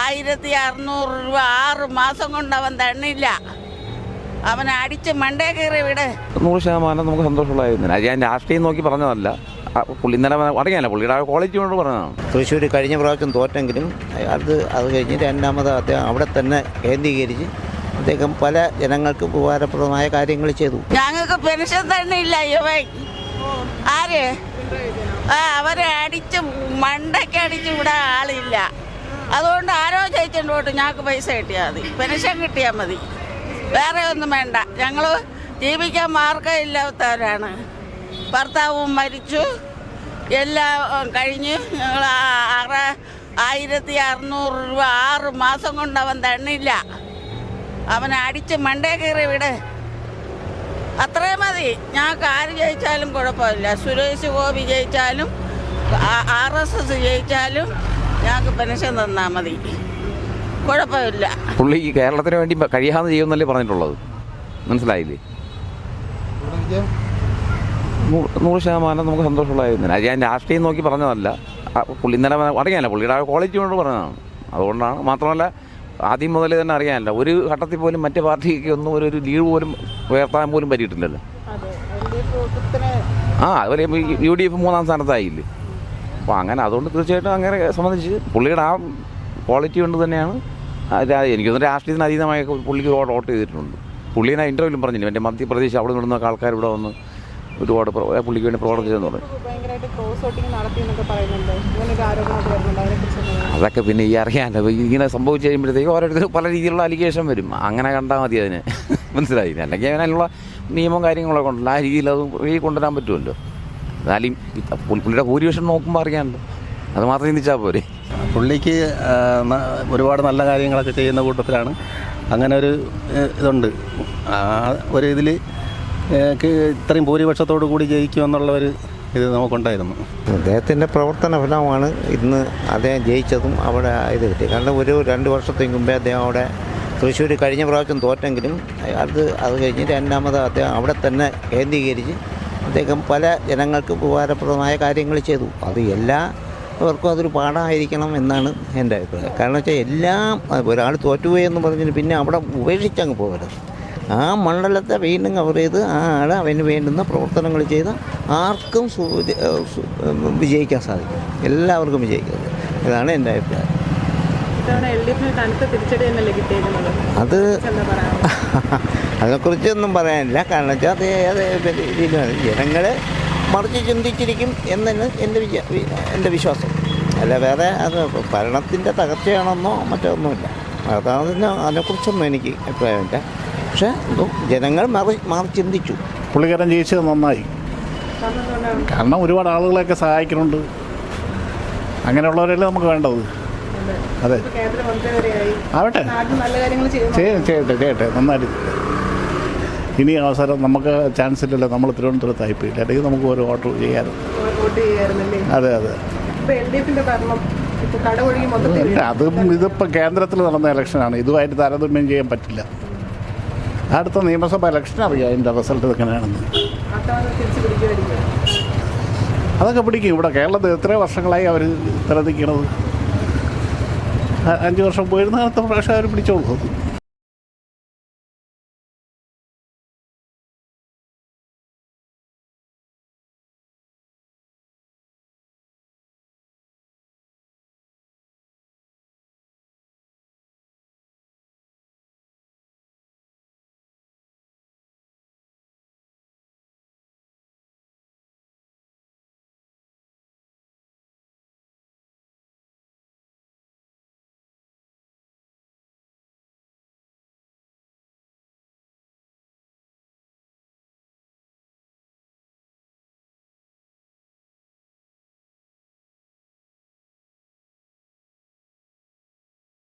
1600 രൂപ 6 മാസം കൊണ്ട് അവൻ തന്നില്ല. അവനെ അടിച്ച് മണ്ടേ കയറി വിട്. 100% നമുക്ക് സന്തോഷമുള്ളതായിരുന്നു. ഞാൻ രാഷ്ട്രീയം നോക്കി പറഞ്ഞതല്ല, പുള്ളി ഇന്നലെ അറിയാമല്ലോ, പുള്ളിയുടെ ക്വാളിറ്റി കൊണ്ട് പറഞ്ഞതാണ്. തൃശ്ശൂർ കഴിഞ്ഞ പ്രാവശ്യം തോറ്റെങ്കിലും അത് കഴിഞ്ഞ് രണ്ടാമത് അദ്ദേഹം അവിടെ തന്നെ കേന്ദ്രീകരിച്ച് അദ്ദേഹം പല ജനങ്ങൾക്ക് ഉപകാരപ്രദമായ കാര്യങ്ങൾ ചെയ്തു. ഞങ്ങൾക്ക് പെൻഷൻ തന്നില്ല ആര് അവരെ അടിച്ച് മണ്ടയ്ക്കടിച്ച് വിടാൻ ആളില്ല. അതുകൊണ്ട് ആരോ ജയിച്ചിട്ട് ഞങ്ങൾക്ക് പൈസ കിട്ടിയാൽ മതി, പെൻഷൻ കിട്ടിയാൽ മതി, വേറെ ഒന്നും വേണ്ട. ഞങ്ങൾ ജീവിക്കാൻ മാർഗം ഇല്ലാത്തവരാണ്. ഭർത്താവും മരിച്ചു, എല്ലാം കഴിഞ്ഞ് ഞങ്ങൾ 1600 രൂപ 6 മാസം കൊണ്ട് അവൻ തന്നില്ല. അവനെ അടിച്ച് മണ്ടേ കയറി വിട്, അത്രയും മതി. ഞങ്ങൾക്ക് ആര് ജയിച്ചാലും കുഴപ്പമില്ല. സുരേഷ് ഗോപി ജയിച്ചാലും RSS ജയിച്ചാലും ഞങ്ങൾക്ക് പെൻഷൻ തന്നാൽ മതി, കുഴപ്പമില്ല. പുള്ളി കേരളത്തിന് വേണ്ടി കഴിയാതെ ചെയ്യുമെന്നല്ലേ പറഞ്ഞിട്ടുള്ളത്, മനസ്സിലായില്ലേ? 100% നമുക്ക് സന്തോഷമുള്ളതായിരുന്നു. ഞാൻ രാഷ്ട്രീയം നോക്കി പറഞ്ഞതല്ല, പുള്ളി ഇന്നലെ അറിയാമല്ലോ, പുള്ളിയുടെ ക്വാളിറ്റി കൊണ്ട് പറഞ്ഞതാണ്. അതുകൊണ്ടാണ്. മാത്രമല്ല ആദ്യം മുതൽ തന്നെ അറിയാമല്ലോ, ഒരു ഘട്ടത്തിൽ പോലും മറ്റേ പാർട്ടിക്ക് ഒന്നും ഒരു ലീഡ് പോലും ഉയർത്താൻ പോലും പറ്റിയിട്ടില്ലല്ലോ. അതുപോലെ UDF 3ാം സ്ഥാനത്തായില്ലേ. അപ്പോൾ അങ്ങനെ അതുകൊണ്ട് തീർച്ചയായിട്ടും അങ്ങനെ സംബന്ധിച്ച് പുള്ളിയുടെ ആ ക്വാളിറ്റി കൊണ്ട് തന്നെയാണ് എനിക്കൊന്നും രാഷ്ട്രീയത്തിന് അതീതമായ പുള്ളിക്ക് ഒരുപാട് വോട്ട് ചെയ്തിട്ടുണ്ട്. പുള്ളിനെ ഇൻ്റർവ്യൂവിലും പറഞ്ഞില്ല, എൻ്റെ മധ്യപ്രദേശ് അവിടെ നിന്നൊക്കെ ആൾക്കാർ ഇവിടെ വന്ന് ഒരുപാട് പുള്ളിക്ക് വേണ്ടി പ്രവർത്തിച്ചെന്ന് പറഞ്ഞു. അതൊക്കെ പിന്നെ ഈ അറിയാമല്ലോ, ഇങ്ങനെ സംഭവിച്ച് കഴിയുമ്പോഴത്തേക്കും ഓരോരുത്തർ പല രീതിയിലുള്ള അലിഗേഷൻ വരും. അങ്ങനെ കണ്ടാൽ മതി അതിന്, മനസ്സിലായില്ല. അല്ലെങ്കിൽ അതിനുള്ള നിയമവും കാര്യങ്ങളൊക്കെ ഉണ്ടല്ലോ, ആ രീതിയിൽ അത് കൊണ്ടുവരാൻ പറ്റുമല്ലോ. എന്നാലും പുള്ളിയുടെ ഭൂരിപക്ഷം നോക്കുമ്പോൾ അറിയാമല്ലോ, അത് മാത്രം ചിന്തിച്ചാൽ പോരെ. പുള്ളിക്ക് ഒരുപാട് നല്ല കാര്യങ്ങളൊക്കെ ചെയ്യുന്ന കൂട്ടത്തിലാണ്. അങ്ങനെ ഒരു ഇതുണ്ട്, ഒരു ഇതിൽ ഇത്രയും ഭൂരിപക്ഷത്തോടു കൂടി ജയിക്കുമെന്നുള്ള ഒരു ഇത് നമുക്കുണ്ടായിരുന്നു. അദ്ദേഹത്തിൻ്റെ പ്രവർത്തന ഫലമാണ് ഇന്ന് അദ്ദേഹം ജയിച്ചതും അവിടെ ഇത് കിട്ടി. കാരണം ഒരു 2 വർഷത്തേക്ക് മുമ്പേ അദ്ദേഹം അവിടെ തൃശ്ശൂർ കഴിഞ്ഞ പ്രാവശ്യം തോറ്റെങ്കിലും അത് കഴിഞ്ഞ് രണ്ടാമത് അദ്ദേഹം അവിടെ തന്നെ കേന്ദ്രീകരിച്ച് അദ്ദേഹം പല ജനങ്ങൾക്ക് ഉപകാരപ്രദമായ കാര്യങ്ങൾ ചെയ്തു. അത് എല്ലാവർക്കും അതൊരു പാഠമായിരിക്കണം എന്നാണ് എൻ്റെ അഭിപ്രായം. കാരണം വെച്ചാൽ എല്ലാം ഒരാൾ തോറ്റുപോയി എന്ന് പറഞ്ഞിട്ട് പിന്നെ അവിടെ ഉപേക്ഷിച്ചങ്ങ് പോകരുത്. ആ മണ്ഡലത്തെ വീണ്ടും കവർ ചെയ്ത് ആ ആൾ അവന് വേണ്ടുന്ന പ്രവർത്തനങ്ങൾ ചെയ്ത് ആർക്കും വിജയിക്കാൻ സാധിക്കും, എല്ലാവർക്കും വിജയിക്കാം. ഇതാണ് എൻ്റെ അഭിപ്രായം. അത് അതിനെക്കുറിച്ചൊന്നും പറയാനില്ല. കാരണം വെച്ചാൽ അത് ജനങ്ങൾ മറിച്ച് ചിന്തിച്ചിരിക്കും എന്നാണ് എൻ്റെ വിശ്വാസം. അല്ല വേറെ അത് ഭരണത്തിൻ്റെ തകർച്ചയാണെന്നോ മറ്റോ ഒന്നുമില്ല. അതിനെക്കുറിച്ചൊന്നും എനിക്ക് അഭിപ്രായമില്ല. പക്ഷേ ജനങ്ങൾ മാറി ചിന്തിച്ചു. പുള്ളിക്കാരൻ ജയിച്ചത് നന്നായി. കാരണം ഒരുപാട് ആളുകളെയൊക്കെ സഹായിക്കുന്നുണ്ട്. അങ്ങനെയുള്ളവരല്ലേ നമുക്ക് വേണ്ടത്. അതെ, ആവട്ടെ, ചെയ്യട്ടെ നന്നായിട്ട്. ഇനി അവസരം നമുക്ക് ചാൻസ് ഇല്ലല്ലോ, നമ്മൾ തിരുവനന്തപുരത്തായിപ്പോയില്ല, അല്ലെങ്കിൽ നമുക്ക് ഒരു വോട്ട് ചെയ്യാറുണ്ട്. അതെ അതും ഇതിപ്പോൾ കേന്ദ്രത്തിൽ നടന്ന ഇലക്ഷനാണ്, ഇതുമായിട്ട് താരതമ്യം ചെയ്യാൻ പറ്റില്ല. അടുത്ത നിയമസഭ ഇലക്ഷൻ അറിയാം അതിൻ്റെ റിസൾട്ട് എങ്ങനെയാണെന്ന്. അതൊക്കെ പിടിക്കും. ഇവിടെ കേരളത്തിൽ എത്ര വർഷങ്ങളായി അവർ തിരഞ്ഞെടുക്കുന്നത്? 5 വർഷം പോയിരുന്ന അടുത്ത പ്രാവശ്യം അവർ പിടിച്ചോളൂ.